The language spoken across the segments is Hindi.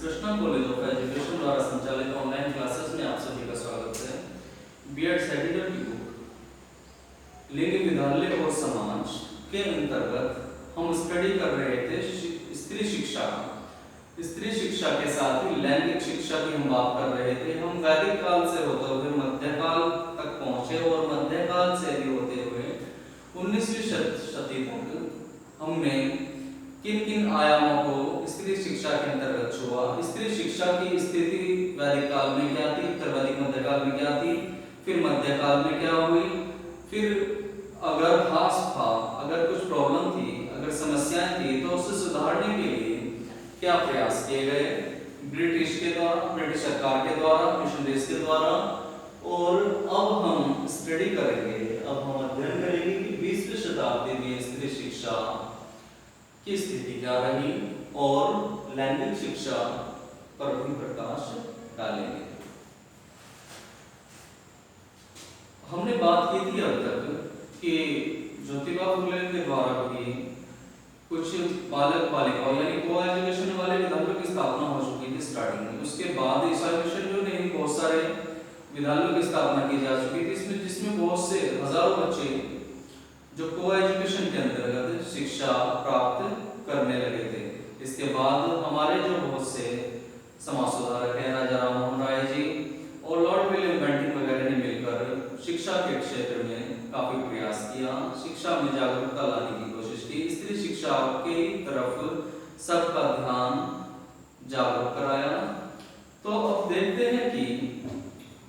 कृष्णा कॉलेज ऑफ एजुकेशन द्वारा संचालित ऑनलाइन क्लासेस में आप सभी का स्वागत है। बीएड सर्टिफिकेट की बुक लिंग विद्यालय और समाज के अंतर्गत हम स्टडी कर रहे थे स्त्री शिक्षा। स्त्री शिक्षा के साथ ही लैंगिक शिक्षा की हम बात कर रहे थे। हम वैदिक काल से होते हुए मध्यकाल तक पहुंचे और मध्यकाल से भी होते हुए 19वीं शताब्दी तक हमने किन किन आयामों को स्त्री शिक्षा के अंतर्गत छुआ। स्त्री शिक्षा की स्थिति वैदिक काल में क्या थी, उत्तर वैदिक मध्यकाल में क्या थी, फिर मध्यकाल में क्या हुई, फिर अगर हास था, अगर कुछ प्रॉब्लम थी, अगर समस्याएं थी तो उसे सुधारने के लिए क्या प्रयास किए गए ब्रिटिश के द्वारा, ब्रिटिश सरकार के द्वारा, मिशनरीज के द्वारा। और अब हम स्टडी करेंगे, अब हम अध्ययन करेंगे कि 20वीं शताब्दी में स्त्री शिक्षा की स्थिति क्या रही और लैंगिक शिक्षा पर भी प्रकाश डालेंगे। हमने बात की थी अब तक कि ज्योतिबा फुले के द्वारा भी कुछ बालक बालिकाओं यानी को एजुकेशन वाले विद्यालयों की स्थापना हो चुकी थी स्टार्टिंग में। उसके बाद ईसाई मिशन जो नहीं बहुत सारे विद्यालयों की स्थापना की जा चुकी थी, जिसमें बहुत से हजारों बच्चे जो को एजुकेशन के अंतर्गत शिक्षा प्राप्त करने लगे थे। इसके बाद हमारे जो बहुत से समाज सुधारक हैं, राजा राम मोहन राय जी और लॉर्ड विलियम बेंटिक वगैरह ने मिलकर शिक्षा के क्षेत्र में काफी प्रयास किया, शिक्षा में जागरूकता लाने की कोशिश की, स्त्री शिक्षा की तरफ सबका ध्यान जागरूक कराया। तो अब देखते हैं कि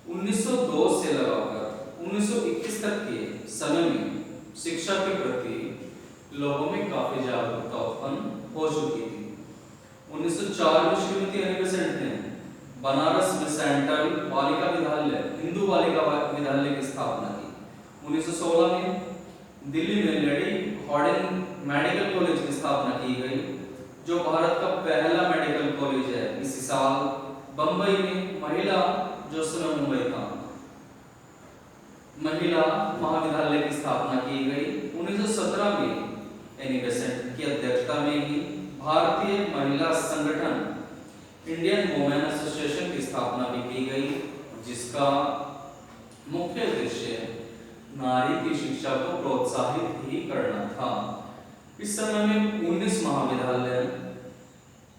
1902 से लगाकर 1921 तक के समय में शिक्षा के प्रति लोगों में काफी जागरूकता उत्पन्न हो चुकी थी। 1904 में श्रीमती अनी बेसेंट ने बनारस में सेंट्रल बालिका विद्यालय, हिंदू बालिका विद्यालय की स्थापना की। 1916 में दिल्ली में लेडी हार्डिंग मेडिकल कॉलेज की स्थापना की गई, जो भारत का पहला मेडिकल कॉलेज है। इसी साल बंबई में महिला, जो समय मुंबई था, महिला महाविद्यालय की स्थापना की गई। 1917 में एनी बेसेंट की अध्यक्षता में ही भारतीय महिला संगठन इंडियन वुमेन एसोसिएशन की स्थापना भी की गई, जिसका मुख्य उद्देश्य नारी की शिक्षा को प्रोत्साहित ही करना था। इस समय में 19 महाविद्यालय,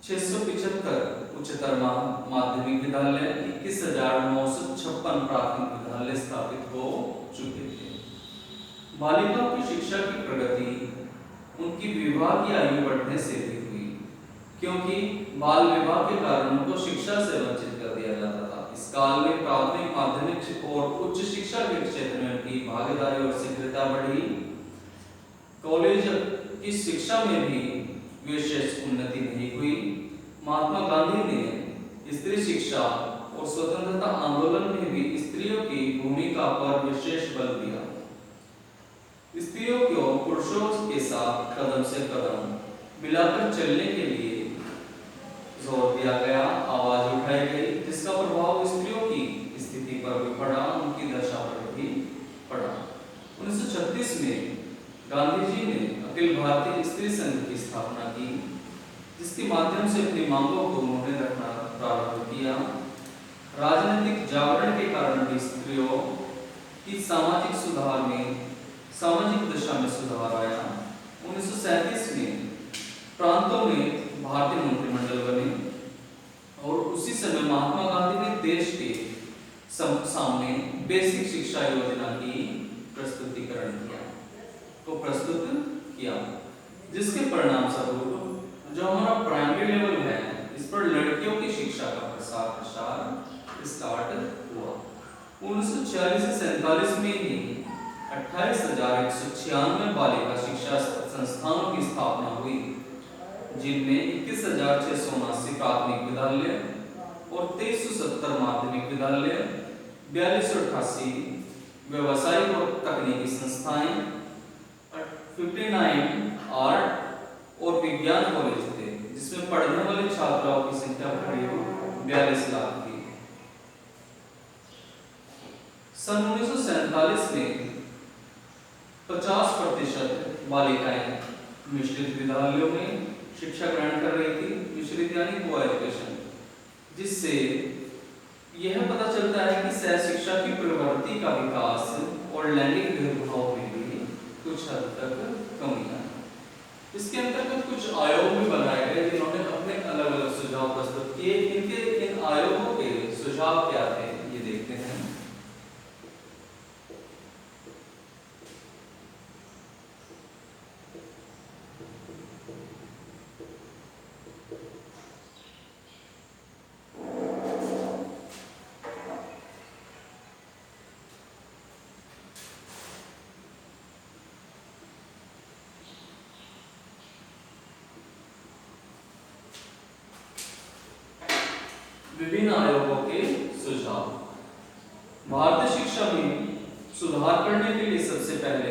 675 उच्चतर माध्यमिक विद्यालय, 21,956 प्राथमिक विद्यालय स्थापित हो चुके थे। बालिकाओं की शिक्षा की प्रगति उनकी विवाह की आयु बढ़ने से भी हुई, क्योंकि बाल विवाह के कारण उनको शिक्षा से वंचित कर दिया जाता था। इस काल में प्राथमिक, माध्यमिक और उच्च शिक्षा के क्षेत्र में उनकी भागीदारी और सक्रियता बढ़ी। कॉलेज की शिक्षा में भी विशेष उन्नति नहीं हुई। महात्मा गांधी ने स्त्री शिक्षा और स्वतंत्रता आंदोलन में भी स्त्रियों की भूमिका पर विशेष बल दिया। स्त्रियों को पुरुषों के साथ कदम से कदम मिलाकर चलने के लिए जोर दिया गया, आवाज उठाई गई, जिसका प्रभाव स्त्रियों की स्थिति पर भी पड़ा, उनकी दशा पर भी पड़ा। 1936 में गांधी जी ने अखिल भारतीय स्त्री संघ की स्थापना की, जिसके माध्यम से अपनी मांगों को उन्होंने रखना प्रारंभ किया। राजनीतिक जागरण के कारण भी स्त्रियों की सामाजिक सुधार में, सामाजिक दशा में सुधार आया। 1937 में प्रांतों में भारतीय मंत्रिमंडल बने और उसी समय महात्मा गांधी ने देश के सामने बेसिक शिक्षा योजना की प्रस्तुतिकरण किया, जिसके परिणाम स्वरूप जो हमारा प्राइमरी लेवल है, इस पर लड़कियों की शिक्षा का प्रसार स्टार्ट हुआ। 1946 से 47 में ही 28,196 बालिका शिक्षा संस्थानों की स्थापना हुई, जिनमें 21,679 प्राथमिक विद्यालय और 2370 माध्यमिक विद्यालय, 4288 व्यवसायिक और तकनीकी संस्थाएं, 59 आर्ट और विज्ञान कॉलेज थे, जिसमें पढ़ने वाले छात्राओं की संख्या करीब 42 लाख थी। सन 1947 में 50% बालिकाएं मिश्रित विद्यालयों में शिक्षा ग्रहण कर रही थी। मिश्रित यानी को एजुकेशन, जिससे यह पता चलता है कि सहशिक्षा की प्रवृत्ति का विकास और लैंगिक भेदभाव में भी कुछ हद तक कमी है। इसके अंतर्गत कुछ आयोग भी बनाए गए जिन्होंने अपने अलग अलग सुझाव प्रस्तुत किए। इन आयोगों के सुझाव क्या थे ये देखते हैं। विभिन्न आयोगों के सुझाव। भारतीय शिक्षा में सुधार करने के लिए सबसे पहले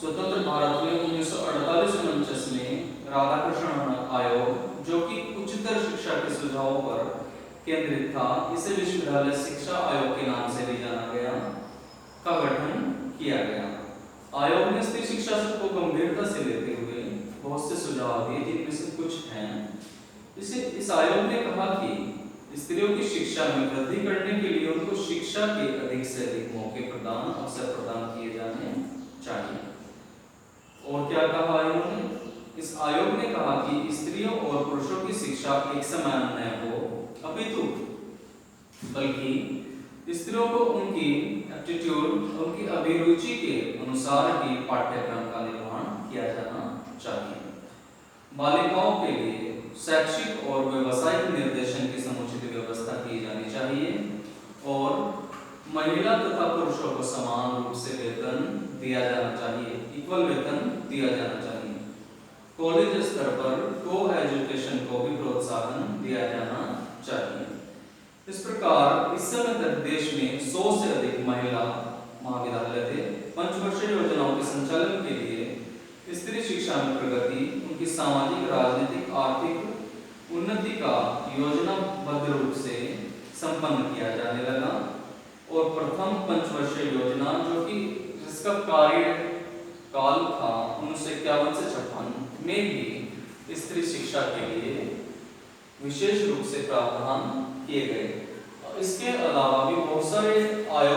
स्वतंत्र भारत में 1948-49 में राधाकृष्णन आयोग, जो कि उच्चतर शिक्षा के सुझावों पर केंद्रित था, इसे विश्वविद्यालय शिक्षा आयोग के नाम से भी जाना गया, का गठन किया गया। आयोग ने स्त्री शिक्षा को गंभीरता से लेते हुए बहुत से सुझाव दिए, जिनमें से कुछ हैं। इस आयोग ने कहा कि स्त्रियों की शिक्षा में वृद्धि करने के लिए उनको शिक्षा के अधिक से अधिक मौके अवसर प्रदान किए जाने चाहिए। और क्या कहा इन्होंने? इस आयोग ने कहा कि स्त्रियों और पुरुषों की शिक्षा एक समान न हो, अपितु बल्कि स्त्रियों को उनकी एप्टीट्यूड, उनकी अभिरुचि के अनुसार ही पाठ्यक्रम का निर्माण किया जाना चाहिए। बालिकाओं के लिए शैक्षिक और व्यवसायिक निर्देशन की समुचित व्यवस्था की जानी चाहिए और महिला तथा पुरुषों को समान रूप से वेतन दिया जाना चाहिए, इक्वल वेतन दिया जाना चाहिए। कॉलेज स्तर पर को एजुकेशन को भी प्रोत्साहन दिया जाना चाहिए। इस प्रकार इस समय तक देश में 100 से अधिक महिला महाविद्यालय थे। पंचवर्षीय योजनाओं के संचालन के लिए स्त्री शिक्षा में प्रगति, उनकी सामाजिक, राजनीतिक, आर्थिक उन्नति का योजनाबद्ध रूप से संपन्न किया जाने लगा और प्रथम पंचवर्षीय योजना, जो कि जिसका कार्यकाल था 1951 से 56 में, भी स्त्री शिक्षा के लिए विशेष रूप से प्रावधान किए गए। इसके अलावा भी बहुत सारे आयोग